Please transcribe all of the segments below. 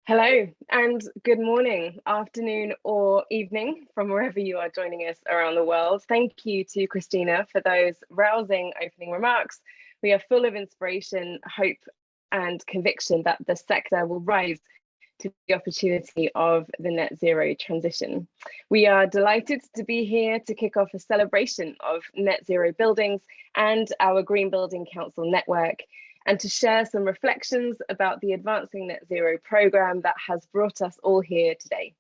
Hello and good morning, afternoon or evening from wherever you are joining us around the world. Thank you to Christina for those rousing opening remarks. We are full of inspiration, hope and conviction that the sector will rise to the opportunity of the net zero transition. We are delighted to be here to kick off a celebration of net zero buildings and our Green Building Council network, and to share some reflections about the Advancing Net Zero programme that has brought us all here today.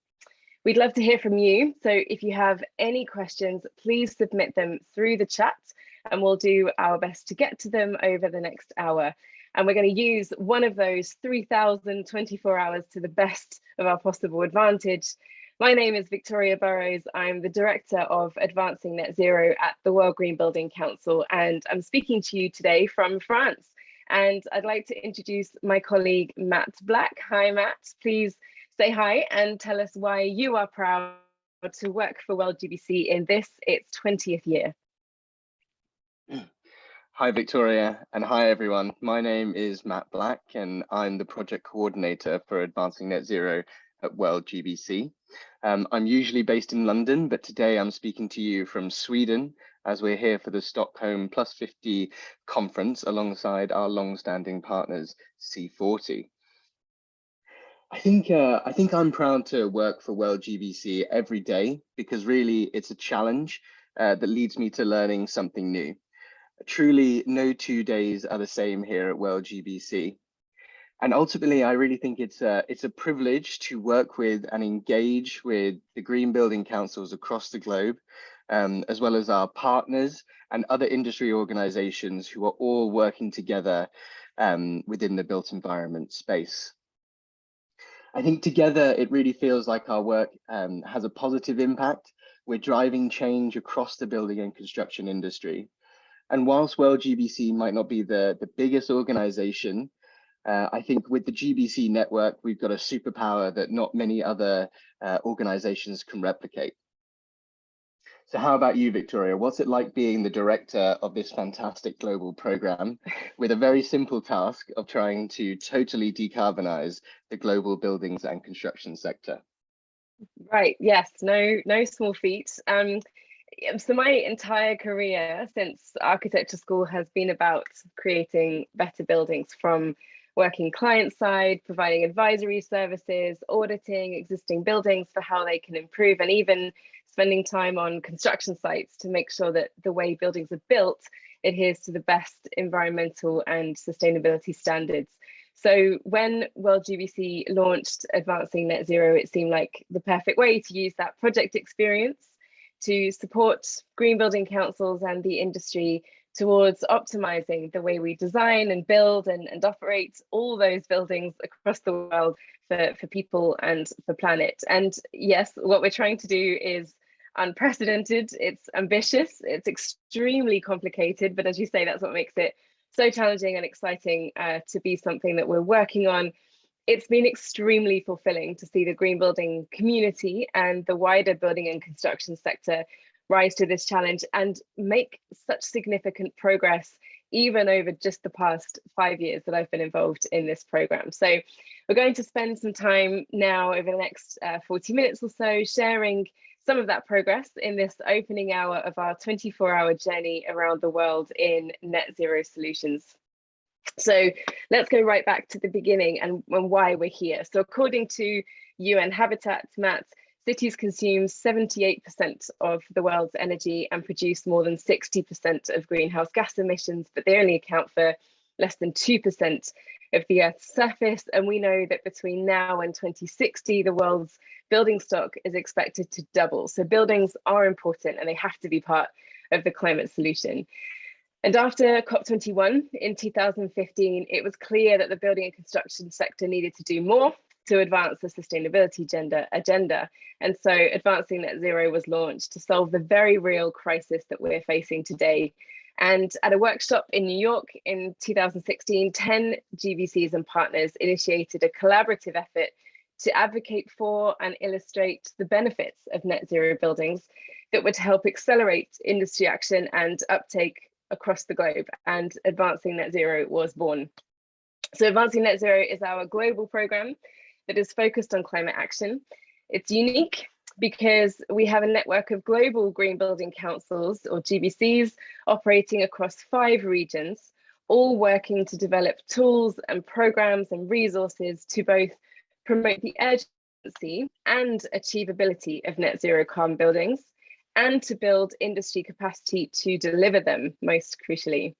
We'd love to hear from you, so if you have any questions, please submit them through the chat and we'll do our best to get to them over the next hour. And we're going to use one of those 3,024 hours to the best of our possible advantage. My name is Victoria Burrows. I'm the Director of Advancing Net Zero at the World Green Building Council, and I'm speaking to you today from France. And I'd like to introduce my colleague, Matt Black. Hi, Matt. Please say hi and tell us why you are proud to work for World GBC in this, its 20th year. Hi, Victoria, and hi, everyone. My name is Matt Black, and I'm the project coordinator for Advancing Net Zero at World GBC. I'm usually based in London, but today I'm speaking to you from Sweden, as we're here for the Stockholm Plus 50 conference alongside our long-standing partners, C40. I think I'm proud to work for World GBC every day because really it's a challenge that leads me to learning something new. Truly, no 2 days are the same here at World GBC. And ultimately, I really think it's a privilege to work with and engage with the green building councils across the globe, as well as our partners and other industry organizations who are all working together within the built environment space. I think together, it really feels like our work has a positive impact. We're driving change across the building and construction industry. And whilst World GBC might not be the biggest organization, I think with the GBC network, we've got a superpower that not many other organizations can replicate. So how about you, Victoria? What's it like being the director of this fantastic global program with a very simple task of trying to totally decarbonize the global buildings and construction sector? Right, yes, no small feat. So my entire career since architecture school has been about creating better buildings, from working client side, providing advisory services, auditing existing buildings for how they can improve, and even spending time on construction sites to make sure that the way buildings are built adheres to the best environmental and sustainability standards. So when World GBC launched Advancing Net Zero, it seemed like the perfect way to use that project experience to support green building councils and the industry towards optimizing the way we design and build and operate all those buildings across the world for people and for planet. And yes, what we're trying to do is unprecedented, it's ambitious, it's extremely complicated, but as you say, that's what makes it so challenging and exciting to be something that we're working on. It's been extremely fulfilling to see the green building community and the wider building and construction sector rise to this challenge and make such significant progress even over just the past 5 years that I've been involved in this program. So we're going to spend some time now over the next 40 minutes or so sharing some of that progress in this opening hour of our 24-hour journey around the world in net zero solutions. So let's go right back to the beginning and why we're here. So according to UN Habitat, Matt, cities consume 78% of the world's energy and produce more than 60% of greenhouse gas emissions, but they only account for less than 2% of the Earth's surface. And we know that between now and 2060, the world's building stock is expected to double. So buildings are important and they have to be part of the climate solution. And after COP21 in 2015, it was clear that the building and construction sector needed to do more to advance the sustainability agenda. And so Advancing Net Zero was launched to solve the very real crisis that we're facing today. And at a workshop in New York in 2016, 10 GBCs and partners initiated a collaborative effort to advocate for and illustrate the benefits of net zero buildings that would help accelerate industry action and uptake across the globe, and Advancing Net Zero was born. So Advancing Net Zero is our global program that is focused on climate action. It's unique because we have a network of global green building councils, or GBCs, operating across 5 regions, all working to develop tools and programs and resources to both promote the urgency and achievability of net zero carbon buildings, and to build industry capacity to deliver them, most crucially.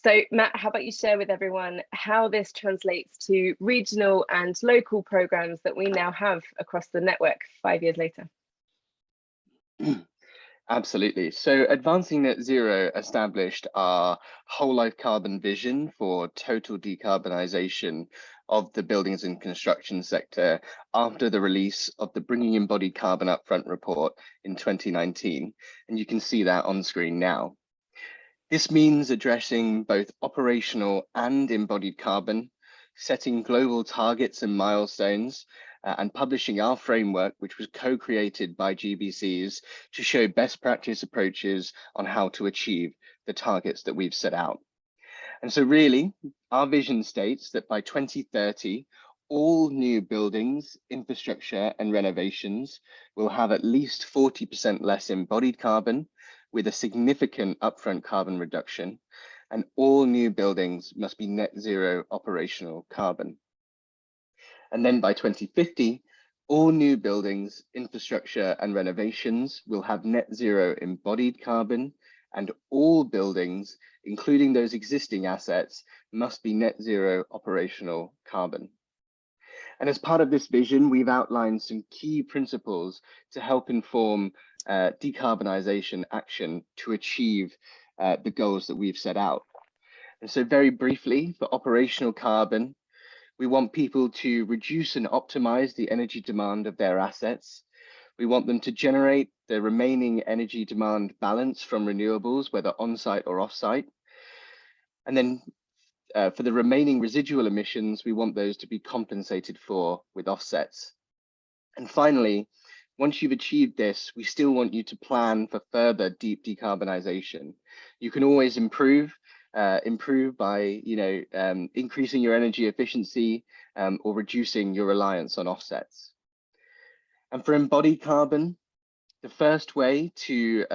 So Matt, how about you share with everyone how this translates to regional and local programs that we now have across the network 5 years later? Absolutely. So Advancing Net Zero established our whole life carbon vision for total decarbonisation of the buildings and construction sector after the release of the Bringing Embodied Carbon Upfront report in 2019. And you can see that on screen now. This means addressing both operational and embodied carbon, setting global targets and milestones, and publishing our framework, which was co-created by GBCs to show best practice approaches on how to achieve the targets that we've set out. And so really, our vision states that by 2030, all new buildings, infrastructure and renovations will have at least 40% less embodied carbon, with a significant upfront carbon reduction, and all new buildings must be net zero operational carbon. And then by 2050, all new buildings, infrastructure and renovations will have net zero embodied carbon, and all buildings, including those existing assets, must be net zero operational carbon. And as part of this vision, we've outlined some key principles to help inform decarbonisation action to achieve the goals that we've set out. And so very briefly, for operational carbon, we want people to reduce and optimize the energy demand of their assets. We want them to generate the remaining energy demand balance from renewables, whether on-site or off-site. And then for the remaining residual emissions, we want those to be compensated for with offsets. And finally, once you've achieved this, we still want you to plan for further deep decarbonisation. You can always improve by increasing your energy efficiency or reducing your reliance on offsets. And for embodied carbon, the first way to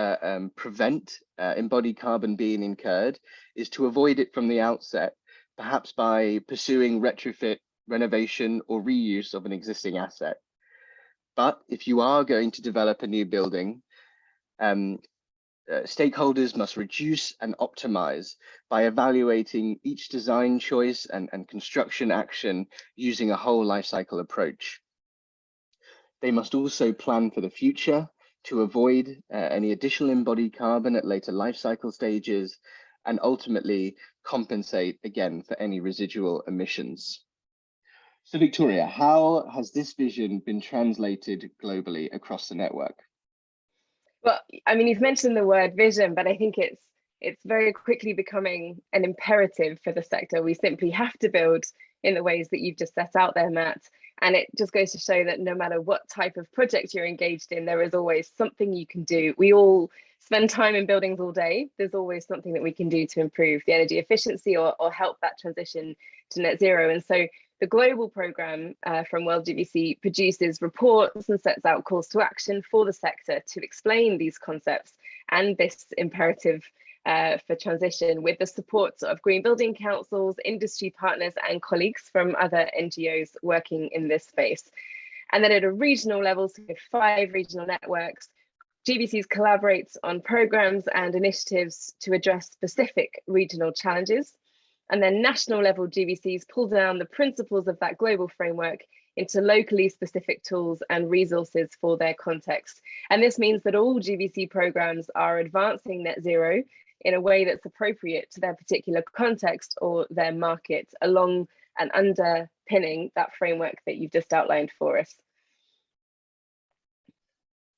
prevent embodied carbon being incurred is to avoid it from the outset, perhaps by pursuing retrofit, renovation, or reuse of an existing asset. But if you are going to develop a new building, stakeholders must reduce and optimize by evaluating each design choice and construction action using a whole life cycle approach. They must also plan for the future to avoid any additional embodied carbon at later life cycle stages, and ultimately compensate again for any residual emissions. So Victoria, how has this vision been translated globally across the network? Well, I mean, you've mentioned the word vision, but I think it's very quickly becoming an imperative for the sector. We simply have to build in the ways that you've just set out there, Matt. And it just goes to show that no matter what type of project you're engaged in, there is always something you can do. We all spend time in buildings all day. There's always something that we can do to improve the energy efficiency or help that transition to net zero. And so the global programme from World GBC produces reports and sets out calls to action for the sector to explain these concepts and this imperative for transition, with the support of green building councils, industry partners and colleagues from other NGOs working in this space. And then at a regional level, so we have 5 regional networks, GBCs collaborates on programmes and initiatives to address specific regional challenges. And then national level GBCs pull down the principles of that global framework into locally specific tools and resources for their context. And this means that all GBC programmes are advancing net zero in a way that's appropriate to their particular context or their market, along and underpinning that framework that you've just outlined for us.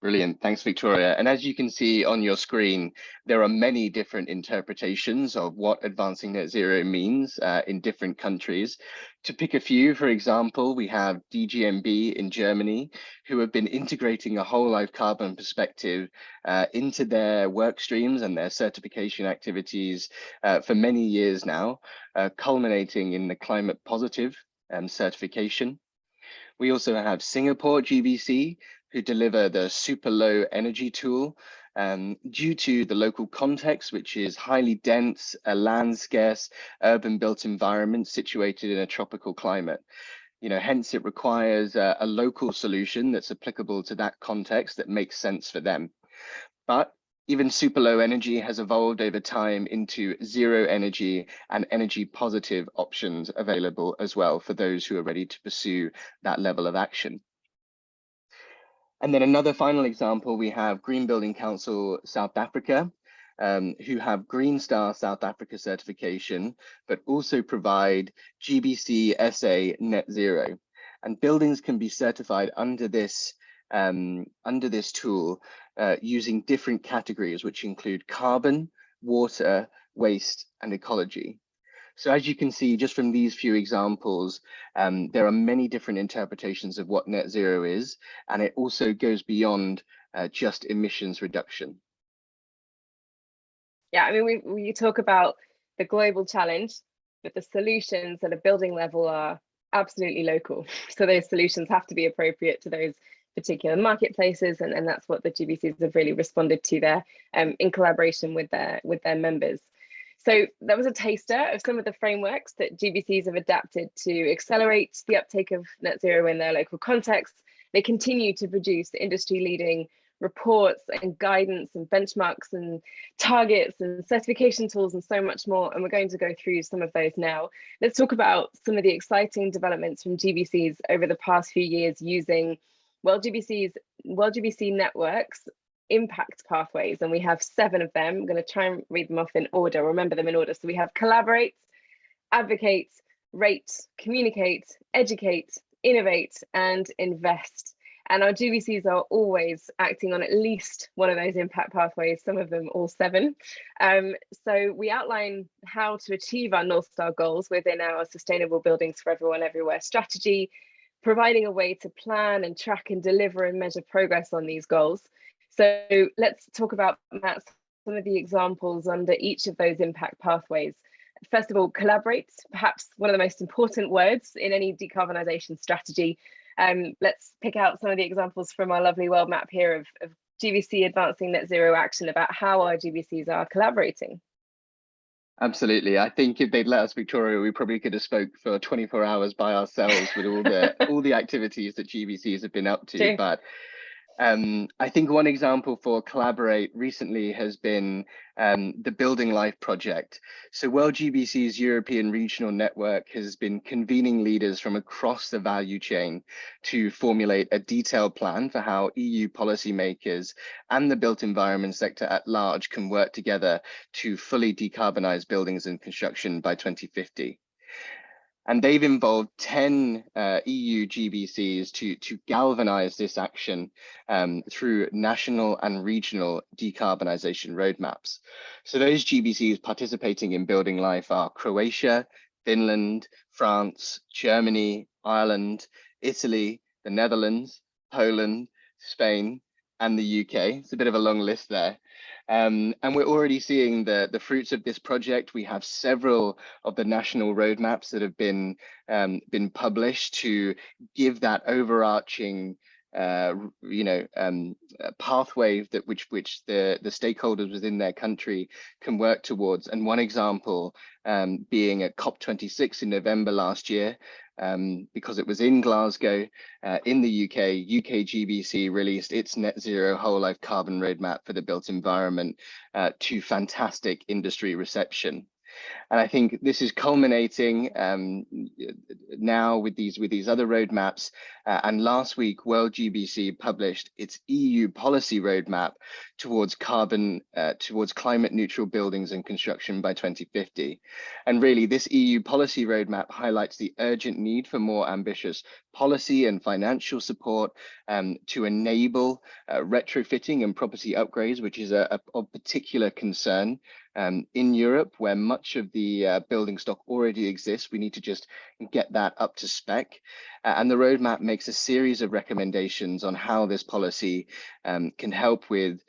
Brilliant. Thanks, Victoria. And as you can see on your screen, there are many different interpretations of what advancing net zero means in different countries. To pick a few, for example, we have DGNB in Germany, who have been integrating a whole life carbon perspective into their work streams and their certification activities for many years now, culminating in the climate positive certification. We also have Singapore GBC, who deliver the super low energy tool due to the local context, which is highly dense, a land scarce, urban built environment situated in a tropical climate. Hence it requires a local solution that's applicable to that context that makes sense for them. But even super low energy has evolved over time into zero energy and energy positive options available as well for those who are ready to pursue that level of action. And then another final example, we have Green Building Council South Africa, who have Green Star South Africa certification, but also provide GBC SA Net Zero. And buildings can be certified under this tool using different categories, which include carbon, water, waste, and ecology. So as you can see, just from these few examples, there are many different interpretations of what net zero is, and it also goes beyond just emissions reduction. Yeah, I mean, we talk about the global challenge, but the solutions at a building level are absolutely local. So those solutions have to be appropriate to those particular marketplaces, and that's what the GBCs have really responded to there in collaboration with their members. So that was a taster of some of the frameworks that GBCs have adapted to accelerate the uptake of net zero in their local contexts. They continue to produce industry-leading reports and guidance and benchmarks and targets and certification tools and so much more. And we're going to go through some of those now. Let's talk about some of the exciting developments from GBCs over the past few years using World GBC networks impact pathways, and we have 7 of them. I'm going to try and read them off in order, remember them in order. So we have collaborate, advocate, rate, communicate, educate, innovate, and invest. And our GBCs are always acting on at least one of those impact pathways, some of them all 7. So we outline how to achieve our North Star goals within our Sustainable Buildings for Everyone Everywhere strategy, providing a way to plan and track and deliver and measure progress on these goals. So let's talk about, Matt, some of the examples under each of those impact pathways. First of all, collaborate, perhaps one of the most important words in any decarbonisation strategy. Let's pick out some of the examples from our lovely world map here of GBC advancing net zero action about how our GBCs are collaborating. Absolutely. I think if they'd let us, Victoria, we probably could have spoke for 24 hours by ourselves with all the activities that GBCs have been up to. True. But I think one example for collaborate recently has been the Building Life project. So World GBC's European Regional Network has been convening leaders from across the value chain to formulate a detailed plan for how EU policymakers and the built environment sector at large can work together to fully decarbonize buildings and construction by 2050. And they've involved 10 EU GBCs to galvanize this action through national and regional decarbonisation roadmaps. So those GBCs participating in Building Life are Croatia, Finland, France, Germany, Ireland, Italy, the Netherlands, Poland, Spain, and the UK. It's a bit of a long list there. And we're already seeing the fruits of this project. We have several of the national roadmaps that have been published to give that overarching pathway that which the stakeholders within their country can work towards. And one example being at COP26 in November last year, because it was in Glasgow, in the UK GBC released its net zero whole life carbon roadmap for the built environment to fantastic industry reception. And I think this is culminating now with these other roadmaps. And last week, World GBC published its EU policy roadmap towards climate neutral buildings and construction by 2050. And really, this EU policy roadmap highlights the urgent need for more ambitious policy and financial support to enable retrofitting and property upgrades, which is of particular concern in Europe, where much of the building stock already exists. We need to just get that up to spec. And the roadmap makes a series of recommendations on how this policy can help with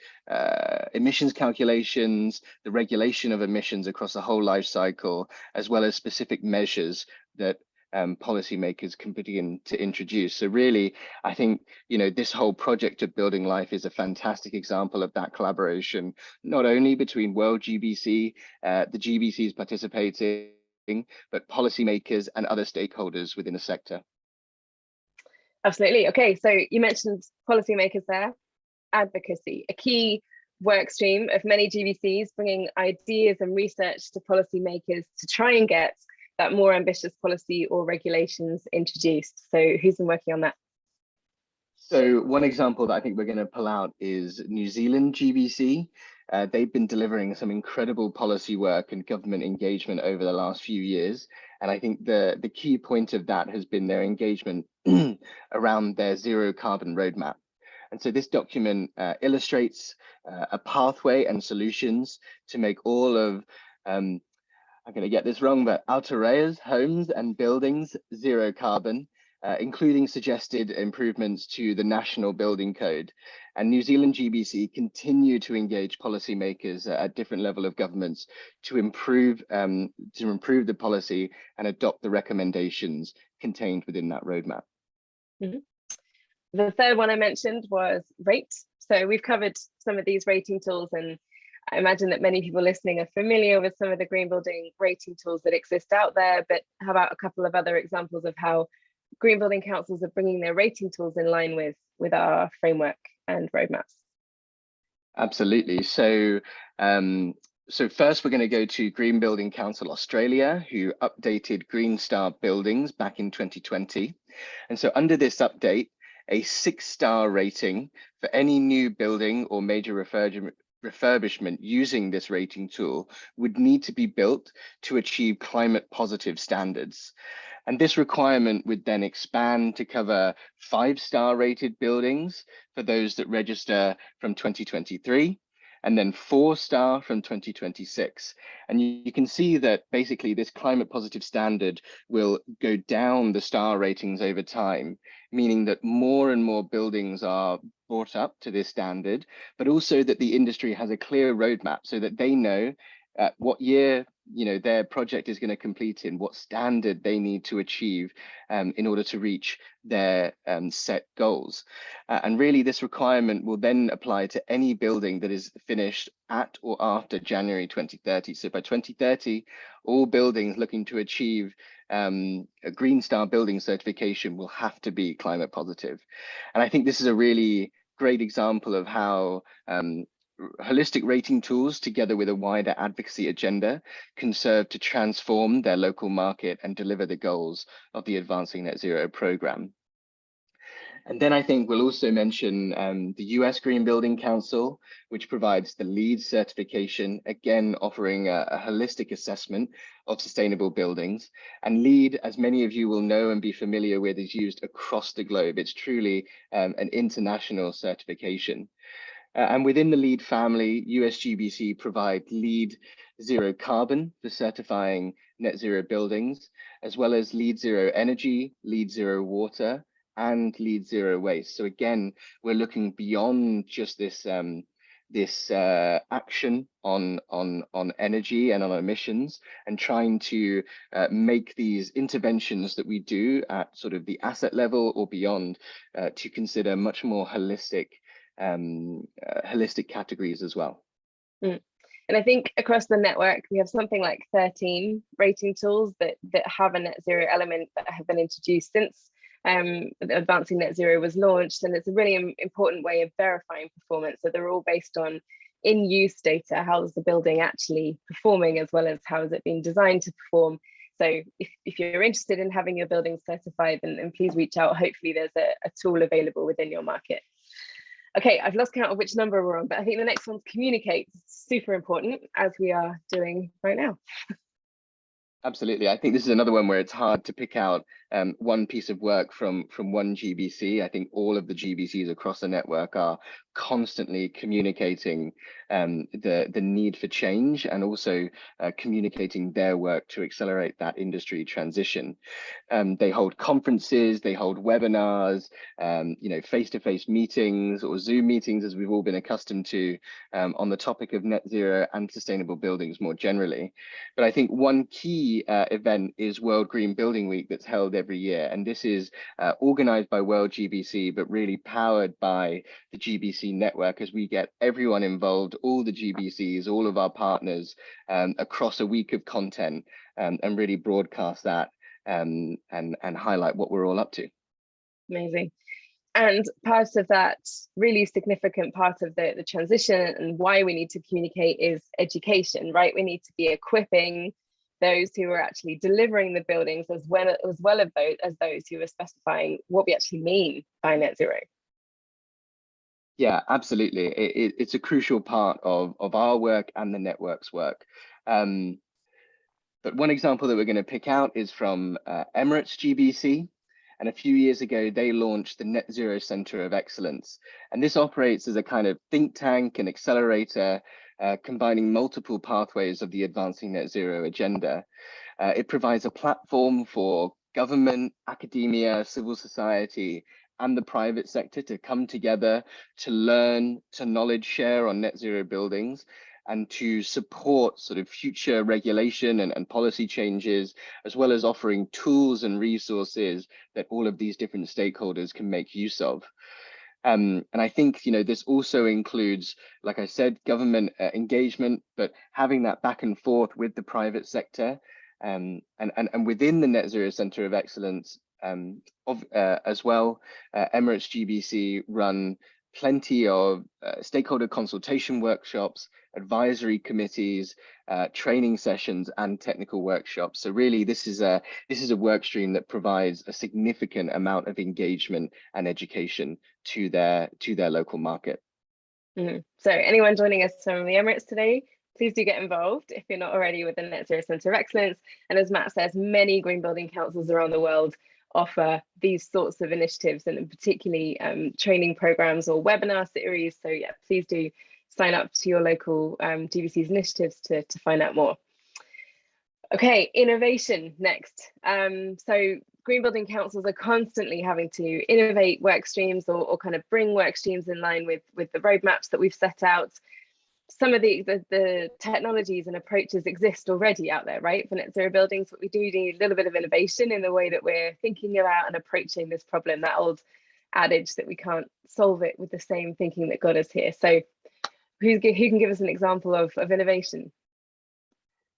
emissions calculations, the regulation of emissions across the whole life cycle, as well as specific measures that policymakers can begin to introduce. So really, I think, this whole project of building life is a fantastic example of that collaboration, not only between World GBC, the GBCs participating, but policymakers and other stakeholders within the sector. Absolutely. Okay, so you mentioned policymakers there, advocacy, a key work stream of many GBCs, bringing ideas and research to policymakers to try and get that more ambitious policy or regulations introduced. So who's been working on that? So one example that I think we're going to pull out is New Zealand GBC. They've been delivering some incredible policy work and government engagement over the last few years. And I think the key point of that has been their engagement around their zero carbon roadmap. And so this document illustrates a pathway and solutions to make all of, I'm going to get this wrong, but Aotearoa's homes and buildings zero carbon, including suggested improvements to the National Building Code. And New Zealand GBC continue to engage policymakers at different level of governments to improve the policy and adopt the recommendations contained within that roadmap. Mm-hmm. The third one I mentioned was rate. So we've covered some of these rating tools, and I imagine that many people listening are familiar with some of the green building rating tools that exist out there, but how about a couple of other examples of how green building councils are bringing their rating tools in line with our framework and roadmaps? Absolutely. So first we're going to go to Green Building Council Australia, who updated Green Star buildings back in 2020. And so under this update, a 6-star rating for any new building or major refurbishment using this rating tool would need to be built to achieve climate positive standards. And this requirement would then expand to cover 5-star rated buildings for those that register from 2023, and then 4-star from 2026. And you can see that basically this climate positive standard will go down the star ratings over time, meaning that more and more buildings are brought up to this standard, but also that the industry has a clear roadmap so that they know what year their project is going to complete in, what standard they need to achieve in order to reach their set goals. And really this requirement will then apply to any building that is finished at or after January 2030. So by 2030, all buildings looking to achieve a Green Star building certification will have to be climate positive. And I think this is a really great example of how holistic rating tools, together with a wider advocacy agenda, can serve to transform their local market and deliver the goals of the Advancing Net Zero program. And then I think we'll also mention the US Green Building Council, which provides the LEED certification, again offering a holistic assessment of sustainable buildings. And LEED, as many of you will know and be familiar with, is used across the globe. It's truly an international certification. And within the LEED family, USGBC provide LEED Zero Carbon for certifying net zero buildings, as well as LEED Zero Energy, LEED Zero Water, and LEED Zero Waste. So again, we're looking beyond just this action on energy and on emissions, and trying to make these interventions that we do at sort of the asset level or beyond to consider much more holistic categories as well. And I think across the network, we have something like 13 rating tools that have a net zero element that have been introduced since Advancing Net Zero was launched. And it's a really important way of verifying performance. So they're all based on in-use data. How is the building actually performing, as well as how is it being designed to perform? So if you're interested in having your building certified, then please reach out. Hopefully there's a tool available within your market. Okay, I've lost count of which number we're on, but I think the next one's communicate. Super important, as we are doing right now. Absolutely. I think this is another one where it's hard to pick out one piece of work from one GBC. I think all of the GBCs across the network are constantly communicating the need for change, and also communicating their work to accelerate that industry transition. They hold conferences, they hold webinars, face-to-face meetings or Zoom meetings, as we've all been accustomed to, on the topic of net zero and sustainable buildings more generally. But I think one key event is World Green Building Week that's held every year. And this is organized by World GBC, but really powered by the GBC network, as we get everyone involved, all the GBCs, all of our partners, across a week of content, and really broadcast that and highlight what we're all up to. Amazing. And part of that really significant part of the transition and why we need to communicate is education, right? We need to be equipping those who are actually delivering the buildings as well as those who are specifying what we actually mean by net zero. Yeah, absolutely. It's a crucial part of our work and the network's work. But one example that we're going to pick out is from Emirates GBC. And a few years ago, they launched the Net Zero Center of Excellence. And this operates as a kind of think tank and accelerator, combining multiple pathways of the advancing net zero agenda. It provides a platform for government, academia, civil society, and the private sector to come together to learn, to knowledge share on net zero buildings, and to support sort of future regulation and policy changes, as well as offering tools and resources that all of these different stakeholders can make use of. And I think, this also includes, like I said, government engagement, but having that back and forth with the private sector, and within the Net Zero Center of Excellence as well, Emirates GBC run plenty of stakeholder consultation workshops, advisory committees, training sessions, and technical workshops. So really, this is a work stream that provides a significant amount of engagement and education to their local market. So anyone joining us from the Emirates today, please do get involved if you're not already with the Net Zero Center of Excellence. And as Matt says, many green building councils around the world offer these sorts of initiatives, and particularly training programs or webinar series. So yeah, please do sign up to your local GBC's initiatives to find out more. Okay, innovation next. So green building councils are constantly having to innovate work streams or kind of bring work streams in line with the roadmaps that we've set out. Some of the technologies and approaches exist already out there, right, for net zero buildings, but we do need a little bit of innovation in the way that we're thinking about and approaching this problem, that old adage that we can't solve it with the same thinking that got us here. So who can give us an example of innovation?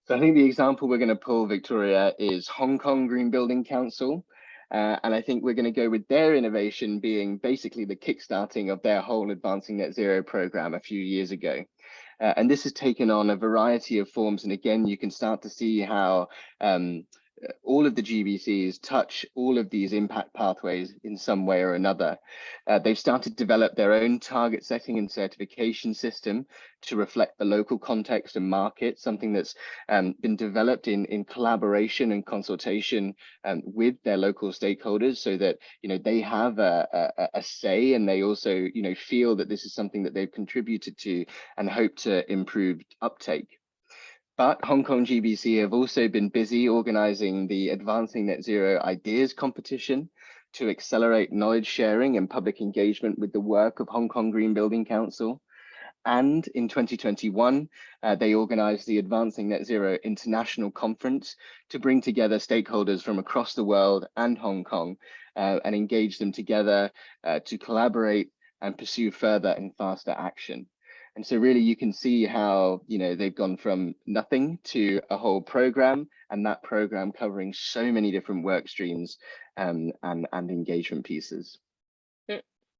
So I think the example we're going to pull, Victoria, is Hong Kong Green Building Council. And I think we're going to go with their innovation being basically the kickstarting of their whole Advancing Net Zero program a few years ago. And this has taken on a variety of forms. And again, you can start to see how all of the GBCs touch all of these impact pathways in some way or another. They've started to develop their own target setting and certification system to reflect the local context and market, something that's been developed in collaboration and consultation with their local stakeholders, so that they have a say, and they also feel that this is something that they've contributed to and hope to improve uptake. But Hong Kong GBC have also been busy organizing the Advancing Net Zero Ideas competition to accelerate knowledge sharing and public engagement with the work of Hong Kong Green Building Council. And in 2021, they organized the Advancing Net Zero International Conference to bring together stakeholders from across the world and Hong Kong and engage them together to collaborate and pursue further and faster action. And so really you can see how, they've gone from nothing to a whole program, and that program covering so many different work streams and engagement pieces.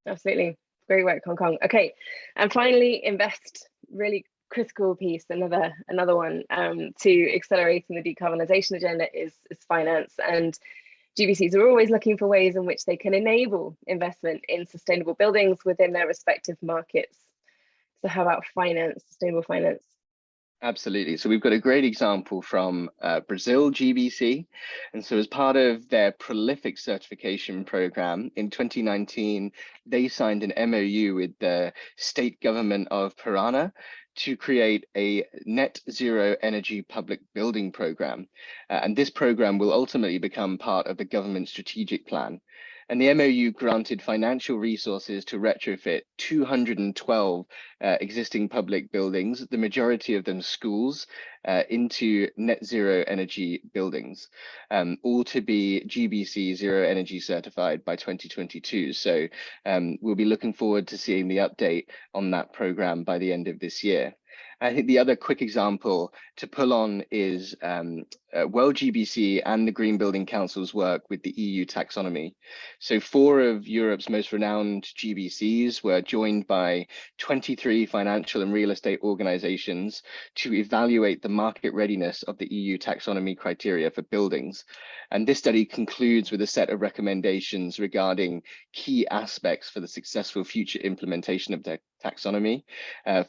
Absolutely. Great work, Hong Kong. Okay. And finally, invest, really critical piece, another one to accelerating the decarbonisation agenda is finance. And GBCs are always looking for ways in which they can enable investment in sustainable buildings within their respective markets. So how about finance, sustainable finance? Absolutely. So we've got a great example from Brazil GBC. And so as part of their prolific certification program in 2019, they signed an MOU with the state government of Parana to create a net zero energy public building program. And this program will ultimately become part of the government strategic plan. And the MOU granted financial resources to retrofit 212 existing public buildings, the majority of them schools, into net zero energy buildings, all to be GBC Zero Energy certified by 2022. So we'll be looking forward to seeing the update on that program by the end of this year. I think the other quick example to pull on is World GBC and the Green Building Council's work with the EU taxonomy. So 4 of Europe's most renowned GBCs were joined by 23 financial and real estate organizations to evaluate the market readiness of the EU taxonomy criteria for buildings. And this study concludes with a set of recommendations regarding key aspects for the successful future implementation of the taxonomy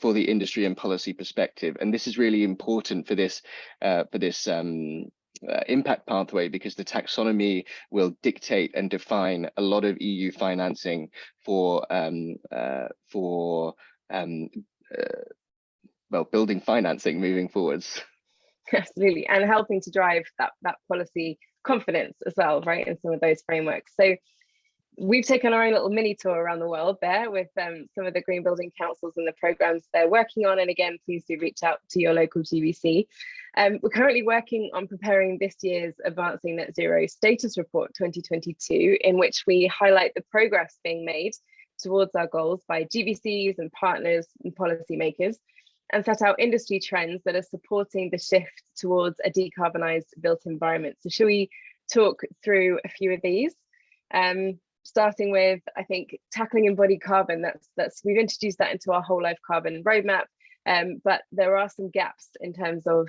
for the industry and policy perspective. And this is really important for this impact pathway, because the taxonomy will dictate and define a lot of EU financing for building financing moving forwards. Absolutely, and helping to drive that policy confidence as well, right, in some of those frameworks. So we've taken our own little mini tour around the world there with some of the green building councils and the programs they're working on. And again, please do reach out to your local GBC. We're currently working on preparing this year's Advancing Net Zero Status Report 2022, in which we highlight the progress being made towards our goals by GBCs and partners and policymakers, and set out industry trends that are supporting the shift towards a decarbonised built environment. So shall we talk through a few of these? Starting with, I think, tackling embodied carbon. That's we've introduced that into our whole life carbon roadmap, but there are some gaps in terms of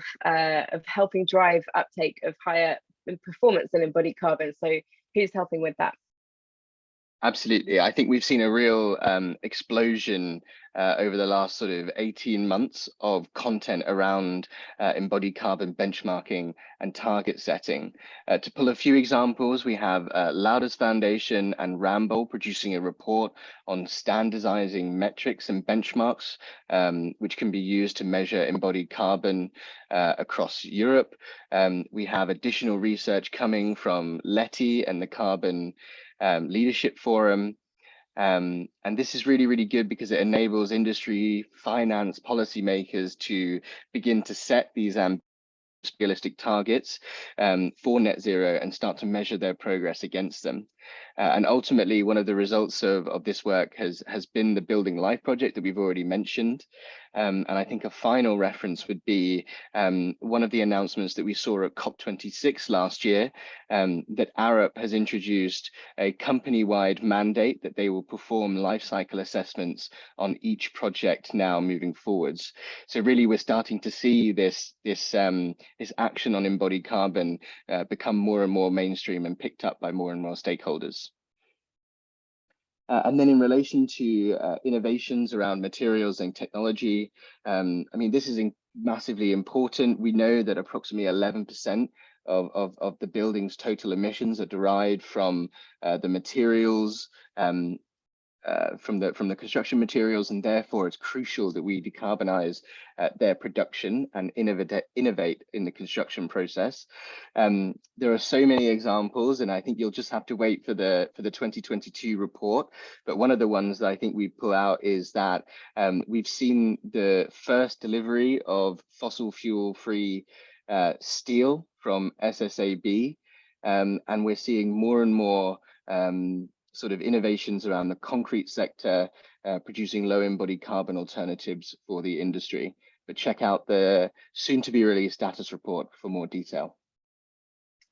helping drive uptake of higher performance in embodied carbon. So who's helping with that? Absolutely. I think we've seen a real explosion over the last sort of 18 months of content around embodied carbon benchmarking and target setting. To pull a few examples, we have Lauder's Foundation and Ramboll producing a report on standardizing metrics and benchmarks, which can be used to measure embodied carbon across Europe. We have additional research coming from Letty and the Carbon Leadership Forum. And this is really, really good because it enables industry, finance, policymakers to begin to set these realistic targets for net zero and start to measure their progress against them. And ultimately, one of the results of this work has been the Building Life project that we've already mentioned. And I think a final reference would be one of the announcements that we saw at COP26 last year, that Arup has introduced a company-wide mandate that they will perform life cycle assessments on each project now moving forwards. So really, we're starting to see this action on embodied carbon become more and more mainstream and picked up by more and more stakeholders. And then in relation to innovations around materials and technology, I mean, this is massively important. We know that approximately 11% of the building's total emissions are derived from the materials, from the construction materials, and therefore it's crucial that we decarbonize their production and innovate in the construction process. There are so many examples, and I think you'll just have to wait for the 2022 report. But one of the ones that I think we pull out is that we've seen the first delivery of fossil fuel free steel from SSAB, and we're seeing more and more sort of innovations around the concrete sector, producing low embodied carbon alternatives for the industry. But check out the soon to be released status report for more detail.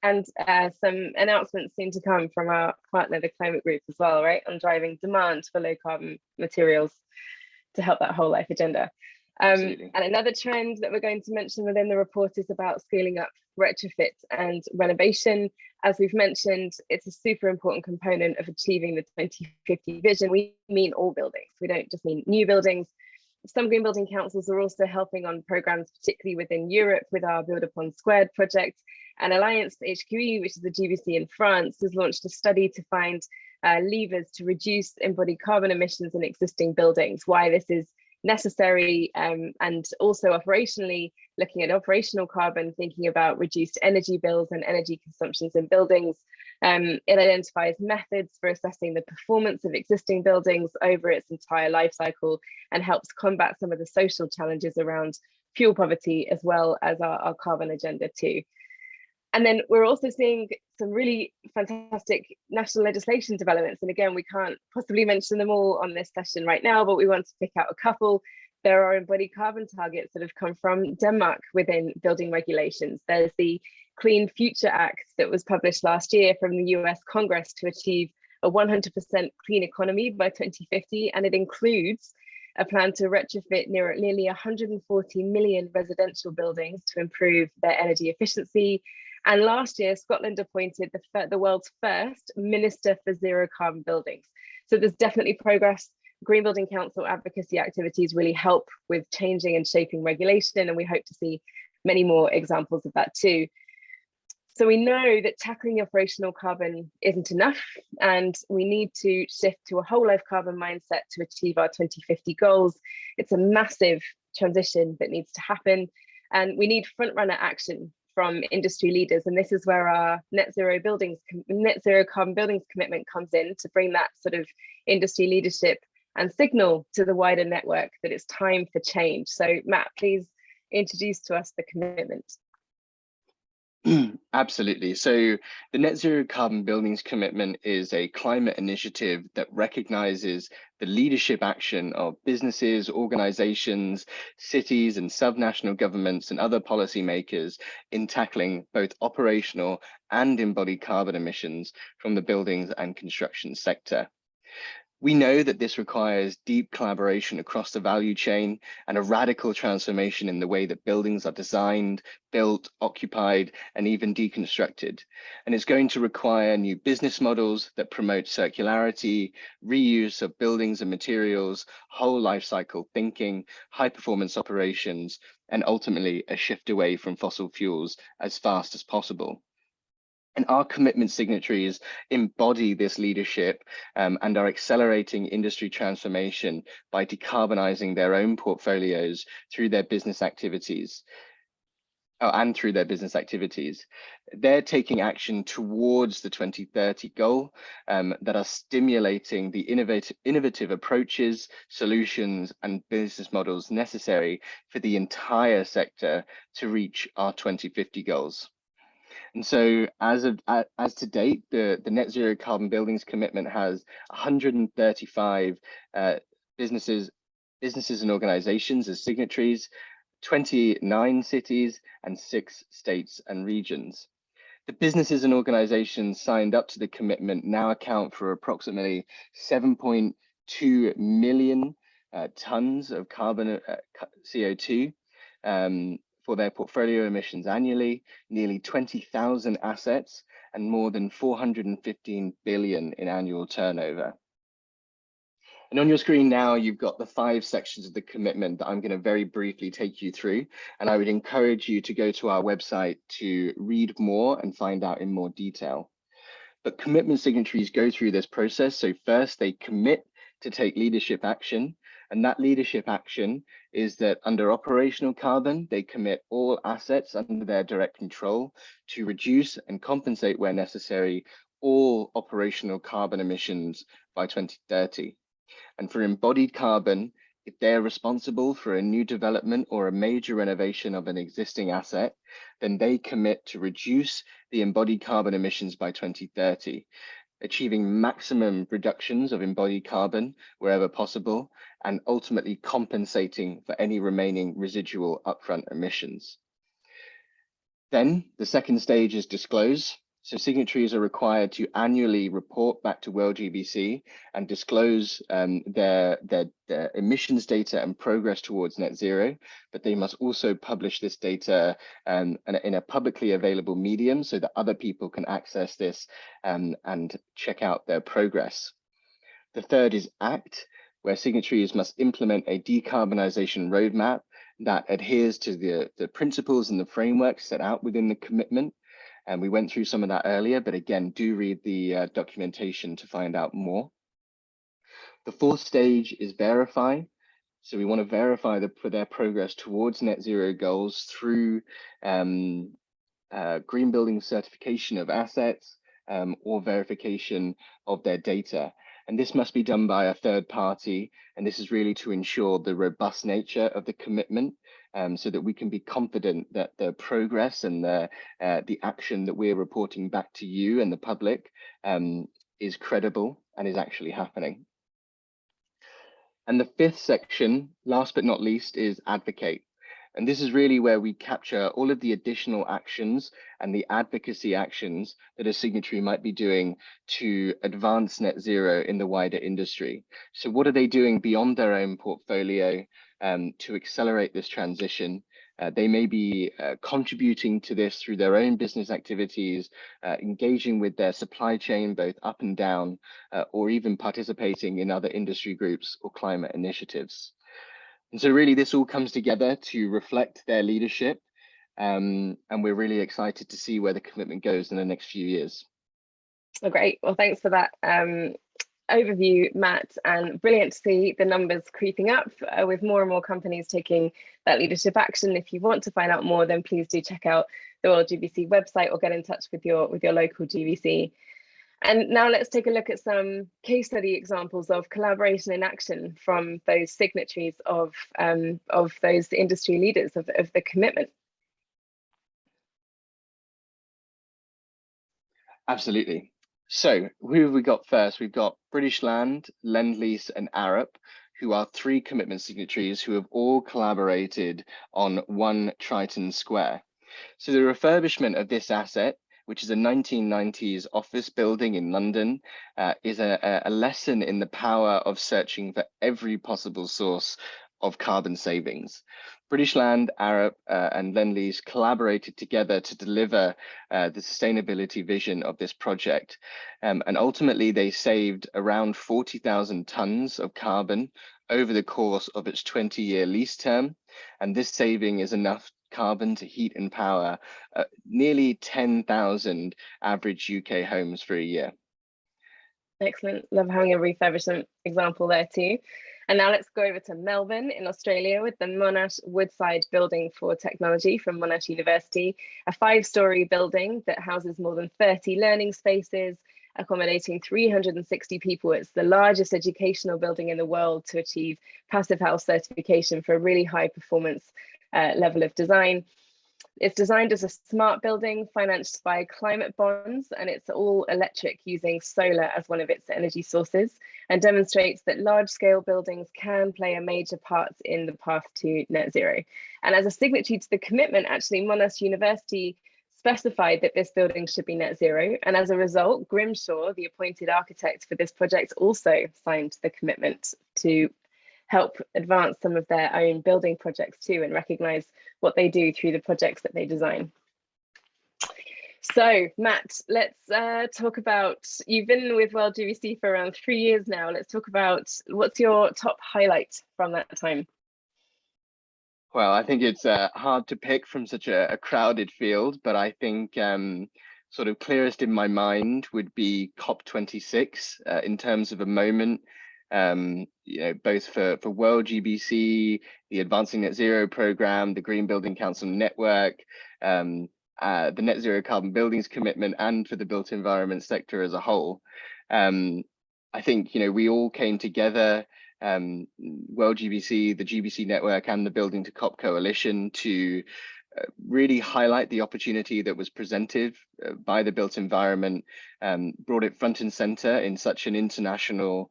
And some announcements soon to come from our partner, the Climate Group, as well, right, on driving demand for low carbon materials to help that whole life agenda. And another trend that we're going to mention within the report is about scaling up retrofit and renovation. As we've mentioned, it's a super important component of achieving the 2050 vision. We mean all buildings. We don't just mean new buildings. Some green building councils are also helping on programs, particularly within Europe, with our Build Upon Squared project. And Alliance HQE, which is the GBC in France, has launched a study to find levers to reduce embodied carbon emissions in existing buildings, why this is necessary, and also operationally looking at operational carbon, thinking about reduced energy bills and energy consumptions in buildings. It identifies methods for assessing the performance of existing buildings over its entire life cycle and helps combat some of the social challenges around fuel poverty, as well as our carbon agenda too. And then we're also seeing some really fantastic national legislation developments. And again, we can't possibly mention them all on this session right now, but we want to pick out a couple. There are embodied carbon targets that have come from Denmark within building regulations. There's the Clean Future Act that was published last year from the US Congress to achieve a 100% clean economy by 2050. And it includes a plan to retrofit nearly 140 million residential buildings to improve their energy efficiency. And last year, Scotland appointed the world's first Minister for Zero Carbon Buildings. So there's definitely progress. Green Building Council advocacy activities really help with changing and shaping regulation, and we hope to see many more examples of that too. So we know that tackling the operational carbon isn't enough, and we need to shift to a whole life carbon mindset to achieve our 2050 goals. It's a massive transition that needs to happen, and we need front runner action from industry leaders. And this is where our net zero carbon buildings commitment comes in, to bring that sort of industry leadership and signal to the wider network that it's time for change. So Matt, please introduce to us the commitment. Absolutely. So the Net Zero Carbon Buildings Commitment is a climate initiative that recognizes the leadership action of businesses, organizations, cities and subnational governments and other policymakers in tackling both operational and embodied carbon emissions from the buildings and construction sector. We know that this requires deep collaboration across the value chain and a radical transformation in the way that buildings are designed, built, occupied, and even deconstructed. And it's going to require new business models that promote circularity, reuse of buildings and materials, whole life cycle thinking, high performance operations, and ultimately a shift away from fossil fuels as fast as possible. And our commitment signatories embody this leadership and are accelerating industry transformation by decarbonizing their own portfolios through their business activities. They're taking action towards the 2030 goal that are stimulating the innovative approaches, solutions, and business models necessary for the entire sector to reach our 2050 goals. And so as to date, the Net Zero Carbon Buildings Commitment has 135 businesses and organizations as signatories, 29 cities and 6 states and regions. The businesses and organizations signed up to the commitment now account for approximately 7.2 million tons of carbon CO2 for their portfolio emissions annually, nearly 20,000 assets, and more than 415 billion in annual turnover. And on your screen now, you've got the 5 sections of the commitment that I'm going to very briefly take you through. And I would encourage you to go to our website to read more and find out in more detail. But commitment signatories go through this process. So first, they commit to take leadership action. And that leadership action is that under operational carbon, they commit all assets under their direct control to reduce and compensate where necessary all operational carbon emissions by 2030. And for embodied carbon, if they're responsible for a new development or a major renovation of an existing asset, then they commit to reduce the embodied carbon emissions by 2030. Achieving maximum reductions of embodied carbon wherever possible, and ultimately compensating for any remaining residual upfront emissions. Then the second stage is disclose. So signatories are required to annually report back to World GBC and disclose their emissions data and progress towards net zero, but they must also publish this data in a publicly available medium so that other people can access this and check out their progress. The third is act. where signatories must implement a decarbonisation roadmap that adheres to the principles and the framework set out within the commitment. And we went through some of that earlier, but again, do read the documentation to find out more. The fourth stage is verify. So we want to verify their progress towards net zero goals through green building certification of assets or verification of their data. And this must be done by a third party. And this is really to ensure the robust nature of the commitment so that we can be confident that the progress and the action that we're reporting back to you and the public is credible and is actually happening. And the fifth section, last but not least, is advocate. And this is really where we capture all of the additional actions and the advocacy actions that a signatory might be doing to advance net zero in the wider industry. So what are they doing beyond their own portfolio to accelerate this transition? They may be contributing to this through their own business activities, engaging with their supply chain, both up and down, or even participating in other industry groups or climate initiatives. And so really this all comes together to reflect their leadership. And we're really excited to see where the commitment goes in the next few years. Oh, great. Well, thanks for that overview, Matt, and brilliant to see the numbers creeping up with more and more companies taking that leadership action. If you want to find out more, then please do check out the World GBC website or get in touch with your local GBC. And now let's take a look at some case study examples of collaboration in action from those signatories of those industry leaders of the commitment. Absolutely. So who have we got first? We've got British Land, Lend-Lease and Arup, who are three commitment signatories who have all collaborated on One Triton Square. So the refurbishment of this asset, which is a 1990s office building in London, is a lesson in the power of searching for every possible source of carbon savings. British Land, Arup and Lend-Lease collaborated together to deliver the sustainability vision of this project. And ultimately they saved around 40,000 tons of carbon over the course of its 20-year lease term. And this saving is enough carbon to heat and power nearly 10,000 average UK homes for a year. Excellent. Love having a refurbishment example there too. And now let's go over to Melbourne in Australia with the Monash Woodside Building for Technology from Monash University, a 5-story building that houses more than 30 learning spaces, accommodating 360 people. It's the largest educational building in the world to achieve Passive House certification for a really high performance level of design. It's designed as a smart building financed by climate bonds, and it's all electric using solar as one of its energy sources, and demonstrates that large-scale buildings can play a major part in the path to net zero. And as a signatory to the commitment, actually, Monash University specified that this building should be net zero. And as a result, Grimshaw, the appointed architect for this project, also signed the commitment to help advance some of their own building projects too, and recognize what they do through the projects that they design. So Matt, let's talk about, you've been with World GBC for around 3 years now. Let's talk about what's your top highlight from that time? Well, I think it's hard to pick from such a crowded field, but I think sort of clearest in my mind would be COP26 in terms of a moment, you know, both for World GBC, the Advancing Net Zero program, the Green Building Council network, the Net Zero Carbon Buildings commitment, and for the built environment sector as a whole. I think, you know, we all came together, World GBC, the GBC network, and the Building to COP coalition to really highlight the opportunity that was presented by the built environment, brought it front and center in such an international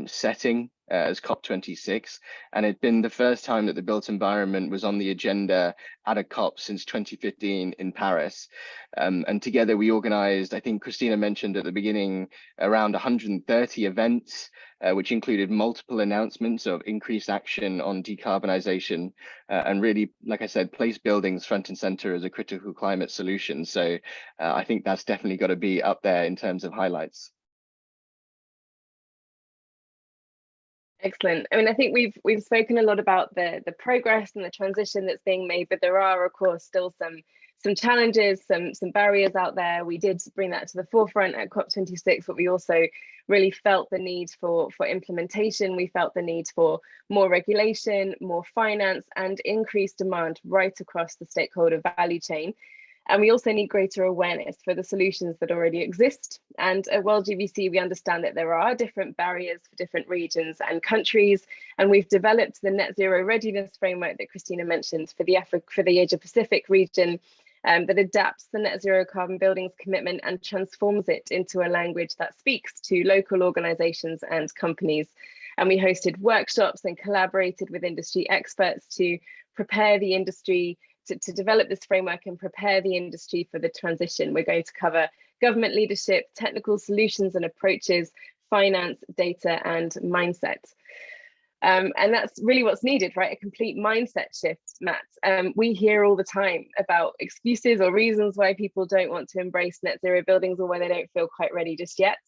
setting as COP26. And it'd been the first time that the built environment was on the agenda at a COP since 2015 in Paris. And together we organized, I think Christina mentioned at the beginning, around 130 events, which included multiple announcements of increased action on decarbonisation and really, like I said, place buildings front and centre as a critical climate solution. So I think that's definitely got to be up there in terms of highlights. Excellent. I mean, I think we've spoken a lot about the progress and the transition that's being made, but there are, of course, still some challenges, some barriers out there. We did bring that to the forefront at COP26, but we also really felt the need for implementation. We felt the need for more regulation, more finance, and increased demand right across the stakeholder value chain. And we also need greater awareness for the solutions that already exist. And at World GBC, we understand that there are different barriers for different regions and countries. And we've developed the Net Zero Readiness Framework that Christina mentioned for the Asia Pacific region, that adapts the net zero carbon buildings commitment and transforms it into a language that speaks to local organizations and companies. And we hosted workshops and collaborated with industry experts to prepare the industry to develop this framework and prepare the industry for the transition. We're going to cover government leadership, technical solutions and approaches, finance, data, and mindset. And that's really what's needed, right? A complete mindset shift, Matt. We hear all the time about excuses or reasons why people don't want to embrace net zero buildings or why they don't feel quite ready just yet.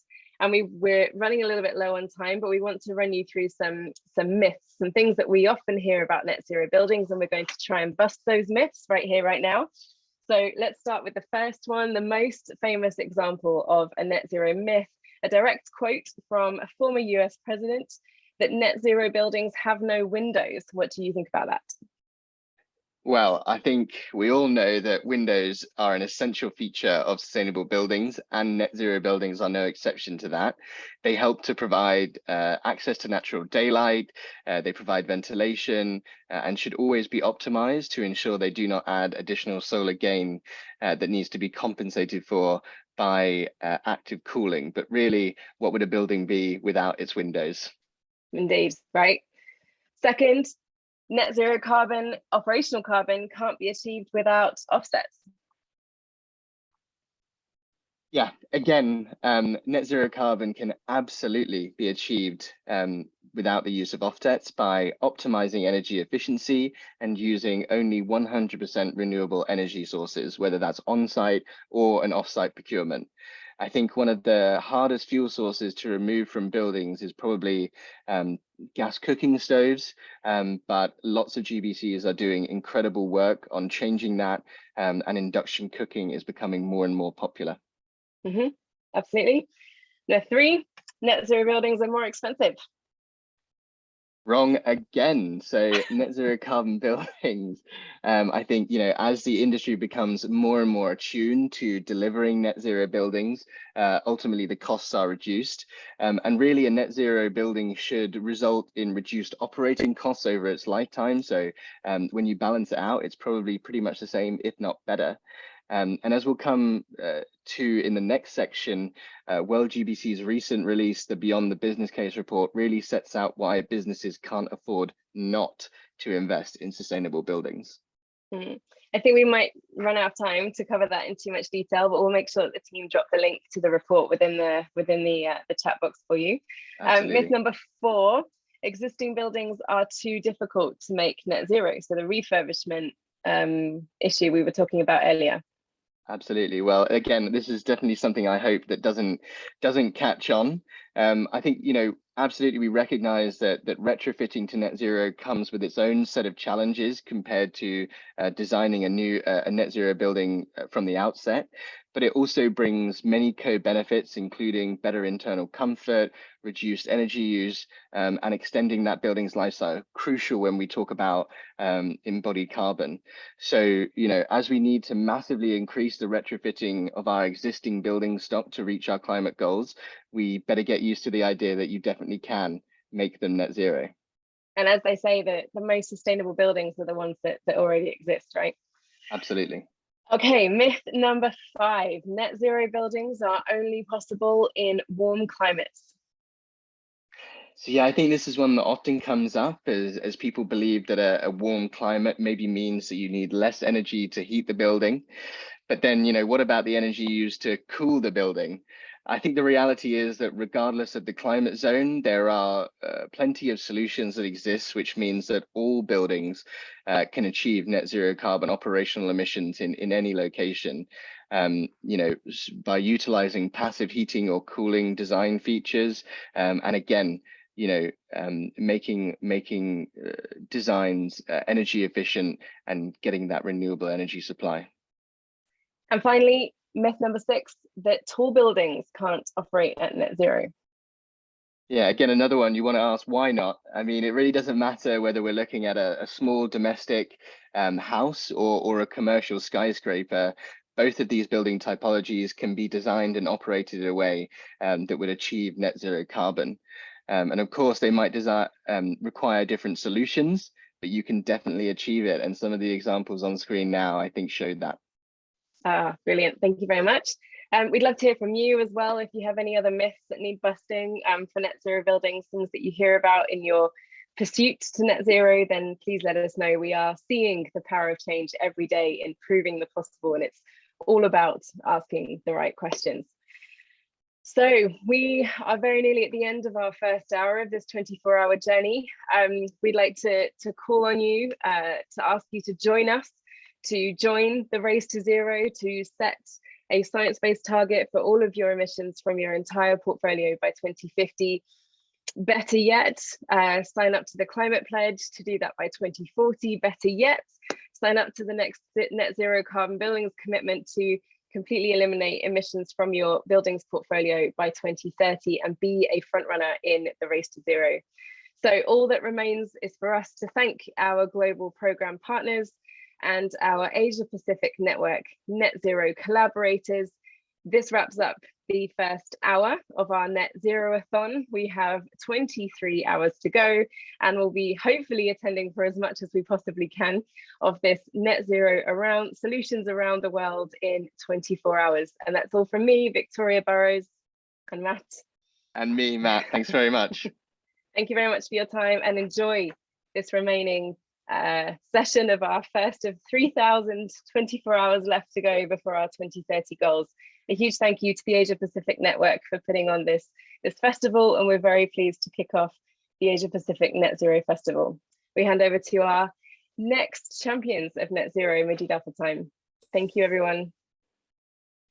And we're running a little bit low on time, but we want to run you through some myths, some things that we often hear about net zero buildings, and we're going to try and bust those myths right here, right now. So let's start with the first one, the most famous example of a net zero myth, a direct quote from a former US president, that net zero buildings have no windows. What do you think about that? Well, I think we all know that windows are an essential feature of sustainable buildings, and net zero buildings are no exception to that. They help to provide access to natural daylight, they provide ventilation, and should always be optimized to ensure they do not add additional solar gain that needs to be compensated for by active cooling. But really, what would a building be without its windows? Indeed, right? Second, net zero carbon, operational carbon can't be achieved without offsets. Yeah, again, net zero carbon can absolutely be achieved without the use of offsets by optimizing energy efficiency and using only 100% renewable energy sources, whether that's on-site or an off-site procurement. I think one of the hardest fuel sources to remove from buildings is probably gas cooking stoves, but lots of GBCs are doing incredible work on changing that, and induction cooking is becoming more and more popular. Absolutely. Number 3, net zero buildings are more expensive. Wrong again. So net zero carbon buildings, I think, as the industry becomes more and more attuned to delivering net zero buildings, ultimately the costs are reduced. And really a net zero building should result in reduced operating costs over its lifetime. So when you balance it out, it's probably pretty much the same, if not better. And as we'll come to in the next section, World GBC's recent release, the Beyond the Business Case report, really sets out why businesses can't afford not to invest in sustainable buildings. I think we might run out of time to cover that in too much detail, but we'll make sure that the team drop the link to the report within the chat box for you. Myth number 4, existing buildings are too difficult to make net zero. So the refurbishment issue we were talking about earlier. Absolutely. Well, again, this is definitely something I hope that doesn't catch on. I think, absolutely we recognize that retrofitting to net zero comes with its own set of challenges compared to designing a net zero building from the outset. But it also brings many co-benefits, including better internal comfort, reduced energy use, and extending that building's lifestyle, crucial when we talk about embodied carbon. So, as we need to massively increase the retrofitting of our existing building stock to reach our climate goals, we better get used to the idea that you definitely can make them net zero. And as they say, the most sustainable buildings are the ones that already exist, right? Absolutely. Okay, myth number 5, net zero buildings are only possible in warm climates. So yeah, I think this is one that often comes up as people believe that a warm climate maybe means that you need less energy to heat the building. But then, what about the energy used to cool the building? I think the reality is that regardless of the climate zone, there are plenty of solutions that exist, which means that all buildings can achieve net zero carbon operational emissions in any location. By utilizing passive heating or cooling design features. And again, making designs energy efficient and getting that renewable energy supply. And finally, myth number 6, that tall buildings can't operate at net zero. Yeah, again, another one you want to ask, why not? I mean, it really doesn't matter whether we're looking at a small domestic house or a commercial skyscraper. Both of these building typologies can be designed and operated in a way that would achieve net zero carbon. And of course, they might require different solutions, but you can definitely achieve it. And some of the examples on screen now, I think, showed that. Brilliant. Thank you very much. We'd love to hear from you as well. If you have any other myths that need busting for net zero buildings, things that you hear about in your pursuit to net zero, then please let us know. We are seeing the power of change every day in proving the possible, and it's all about asking the right questions. So we are very nearly at the end of our first hour of this 24-hour journey. We'd like to call on you to ask you to join us, to join the race to zero, to set a science-based target for all of your emissions from your entire portfolio by 2050. Better yet, sign up to the climate pledge to do that by 2040. Better yet, sign up to the next net zero carbon buildings commitment to completely eliminate emissions from your buildings portfolio by 2030 and be a front runner in the race to zero. So all that remains is for us to thank our global program partners and our Asia Pacific Network Net Zero collaborators. This wraps up the first hour of our Net Zero-a-thon. We have 23 hours to go, and we'll be hopefully attending for as much as we possibly can of this Net Zero solutions around the world in 24 hours. And that's all from me, Victoria Burrows, and Matt. And me, Matt. Thanks very much. Thank you very much for your time, and enjoy this remaining session of our first of 3,024 hours left to go before our 2030 goals. A huge thank you to the Asia Pacific Network for putting on this festival, and we're very pleased to kick off the Asia Pacific Net Zero Festival. We hand over to our next champions of Net Zero, Majid Alpha Time. Thank you, everyone.